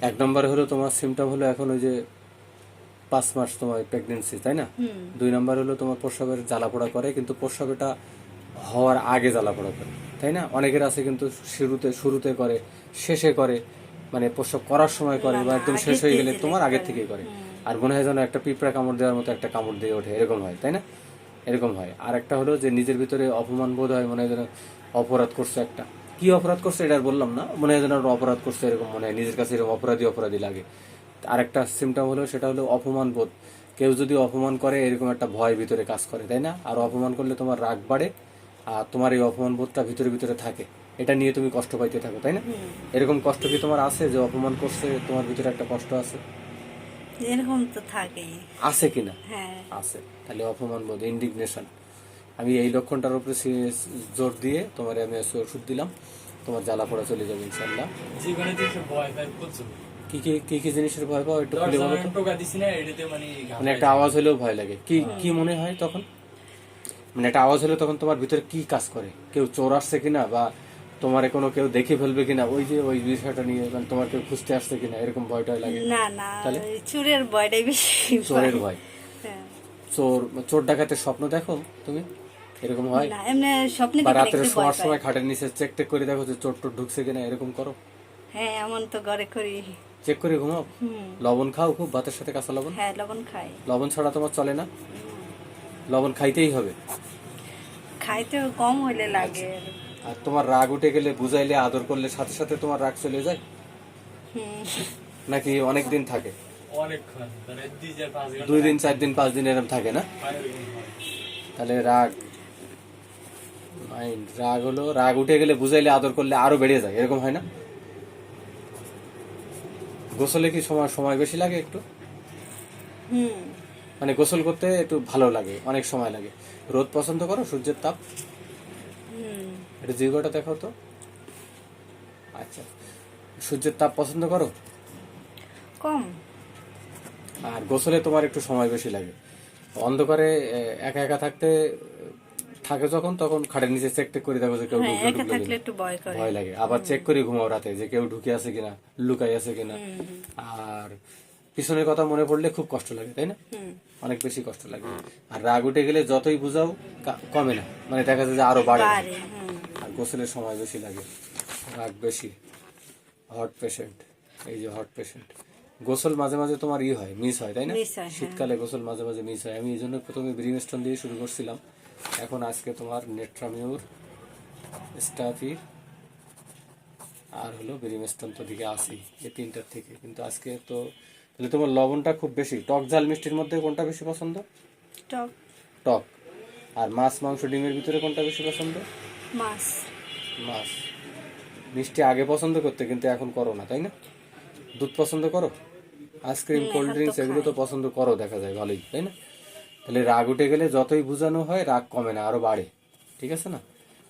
এক নম্বরে হলো তোমার সিমটম হলো এখন ওই যে 5 মাস তোমার প্রেগনেন্সি, তাই না? 2 নম্বর হলো তোমার প্রসবের জ্বালাপোড়া করে, কিন্তু প্রসবটা হওয়ার আগে জ্বালাপোড়া করে, তাই না? অনেকের আছে কিন্তু শুরুতে করে, শেষে করে, মানে প্রসব করার সময় করে, বা একদম শেষ হয়ে গেলে তোমার আগের থেকেই করে। আর মনে হয় যেন একটা পিঁপড়া কামড় দেওয়ার মতো একটা কামড় দিয়ে ওঠে, এরকম হয়, তাই না? এরকম হয়। আর একটা হলো যে নিজের ভিতরে অপমান বোধ হয়, মনে হয় যেন অপরাধ করছে একটা। কি অপরাধ করছে এটা আর বললাম না, মনে হয় যেন একটা অপরাধ করছে, এরকম মনে হয়, নিজের কাছে এরকম অপরাধী লাগে। আরেকটা সিমটম হলো, সেটা হলো অপমান বোধ। কেউ যদি অপমান করে, এরকম একটা ভয় ভিতরে কাজ করে, তাই না? আর অপমান করলে তোমার রাগ বাড়ে, আর তোমার এই অপমান বোধটা ভিতরে ভিতরে থাকে, এটা নিয়ে তুমি কষ্ট পাইতে থাকো, তাই না? এরকম কষ্ট কি তোমার আছে, যে অপমান করছে তোমার ভিতরে একটা কষ্ট আছে? এরকম তো থাকেই। আছে কিনা? হ্যাঁ, আছে। তাহলে অপমান বোধ, ইন্ডিগনেশন, আমি এই লক্ষণটার উপরে জোর দিয়ে তোমার আমি ওষুধ দিলাম, তোমার জ্বালা পোড়া চলে যাবে ইনশাল্লাহ। জীবনে যে সব ভয় পাই প্রচুর। কি কি কি কি জিনিসের ভয় পাও একটু খুলে বলো তো। টোকা দিছি না এটাতে মানে মানে একটা আওয়াজ হলেও ভয় লাগে, কি কি মনে হয় তখন? মানে একটা আওয়াজ হলে তখন তোমার ভিতরে কি কাজ করে? কেউ চোর আসছে কিনা, বা তোমার কোনো কেউ দেখে ফেলবে কিনা, ওই যে ওই বিষয়টা নিয়ে, মানে তোমার কেউ খুঁজতে আসছে কিনা, এরকম ভয়টা লাগে? না না, তাহলে ওই চোরের ভয়টাই বেশি চোরের ভয়। হ্যাঁ। চোর ডাকাতের স্বপ্ন দেখো তুমি? এরকম হয়? না, এমনি স্বপ্নে বা দেখলে রাত্রে একটু ভয় শোয়ার পাই। সময় খাটের নিচে চেক টেক করে দেখো যে চোর টোর ঢুকছে কিনা, এরকম করো? হ্যাঁ, এমন তো ঘরে করি। চেক করে ঘুমাও? লবণ খাও খুব, ভাতের সাথে কাঁচা লবণ? হ্যাঁ, লবণ খাই। লবণ ছাড়া তোমার চলে না? লবণ খাইতেই হবে। খাইতেও কম হইলে লাগে। আর তোমার রাগ উঠে গেলে, বুঝাইলে, আদর করলে সাথে সাথে তোমার রাগ চলে যায়, হুম। নাকি অনেক দিন থাকে? অনেকক্ষণ ধরে 2-4-5 ঘন্টা 2 দিন, 4 দিন, 5 দিন এরকম থাকে না? হয় এরকম হয়। তাহলে রাগ রাগ হলো, রাগ উঠে গেলে বুঝাইলে, আদর করলে আরো বেড়ে যায়, এরকম হয় না? গোসলে কি সময় সময় বেশি লাগে একটু? হুম। মানে গোসল করতে একটু ভালো লাগে, অনেক সময় লাগে। রোদ পছন্দ করো, সূর্যের তাপ? হুম। এটা জিগোটা দেখাও তো। আচ্ছা, সূর্যের তাপ পছন্দ করো? কম। আর গোসলে তোমার একটু সময় বেশি লাগে। অন্ধকারে একা একা থাকতে থাকে যখন, তখন খাটের নিচে চেক টেক করে দেখো যে কেউ হ্যাঁ, ঢুকলো একা ঢুকলো থাকলে কিনা, একটু ভয় করে। ভয় লাগে। আবার চেক করে ঘুমাও রাতে, যে কেউ ঢুকে আছে কিনা, লুকাই আছে কিনা। আর পিছনের কথা মনে পড়লে খুব কষ্ট লাগে, তাই না? হুম। অনেক বেশি কষ্ট লাগে। আর রাগ উঠে গেলে যতই বুঝাও কমে না, মানে দেখা যায় যে আরো বাড়ে। বাড়ে, হুম। আর গোসলের সময় বেশি লাগে, রাগ বেশি। হট পেশেন্ট, এই যে হট পেশেন্ট, গোসল মাঝে মাঝে তোমার হয়, মিস হয়, তাই না? মিস হয়, হ্যাঁ। শীতকালে গোসল মাঝে মাঝে মিস হয়। আমি এই জন্য প্রথমে ব্রিমস্টোন দিয়ে শুরু করছিলাম, এখন আজকে তোমার নেট্রামিউর, স্টাফি, আর হলো ব্রিমস্টোন তো দিকে আসি, এই তিনটার থেকে। কিন্তু আজকে তো তাহলে তোমার লবণটা খুব বেশি, টক ঝাল মিষ্টির মধ্যে কোনটা বেশি পছন্দ? টক। টক। আর মাছ মাংস ডিমের ভিতরে কোনটা বেশি পছন্দ? মাছ। মাছ। মিষ্টি আগে পছন্দ করতে, কিন্তু এখন করো না, তাই না? দুধ পছন্দ করো? আইসক্রিম, কোল্ড এখন তো ড্রিঙ্কস, এগুলো তো খাই। পছন্দ করো, দেখা যায় ভালোই, তাই না? তাহলে রাগ উঠে গেলে যতই বোঝানো হয়, রাগ কমে না, আরো বাড়ে। ঠিক আছে না?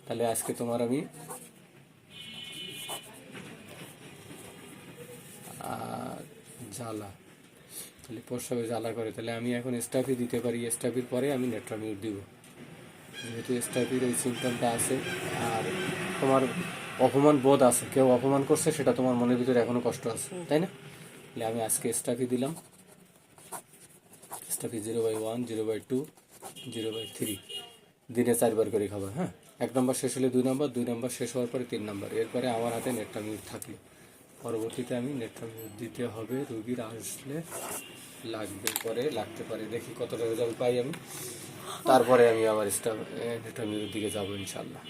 তাহলে আজকে তোমার আমি জ্বালা, তাহলে প্রস্রাবে জ্বালা করে, তাহলে আমি এখন স্টাফি দিতে পারি, স্টাফির পরে আমি নেট্রামিউর দিব, যেহেতু স্টাফির ওই সিমটমটা আছে। আর তোমার অপমান বোধ আছে, কেউ অপমান করছে, সেটা তোমার মনের ভিতরে এখনো কষ্ট আছে, তাই না? তাহলে আমি আজকে স্টাফি দিলাম, স্টাফি 0/1, 0/2, 0/3, দিনে 4 বার করে খাবার। হ্যাঁ, 1 নম্বর শেষ হলে 2 নম্বর, 2 নম্বর শেষ হওয়ার পরে 3 নম্বর, এরপরে আমার হাতে নেট্রামিউর থাকলো। পরবর্তীতে আমি নেট্রামিউর দিতে হবে, রুগীর আসলে লাগবে, পরে লাগতে পারে, দেখি কতটা রেজাল্ট পাই আমি, তারপরে আমি আবার নেট্রামিউর দিকে যাবো ইনশাল্লাহ।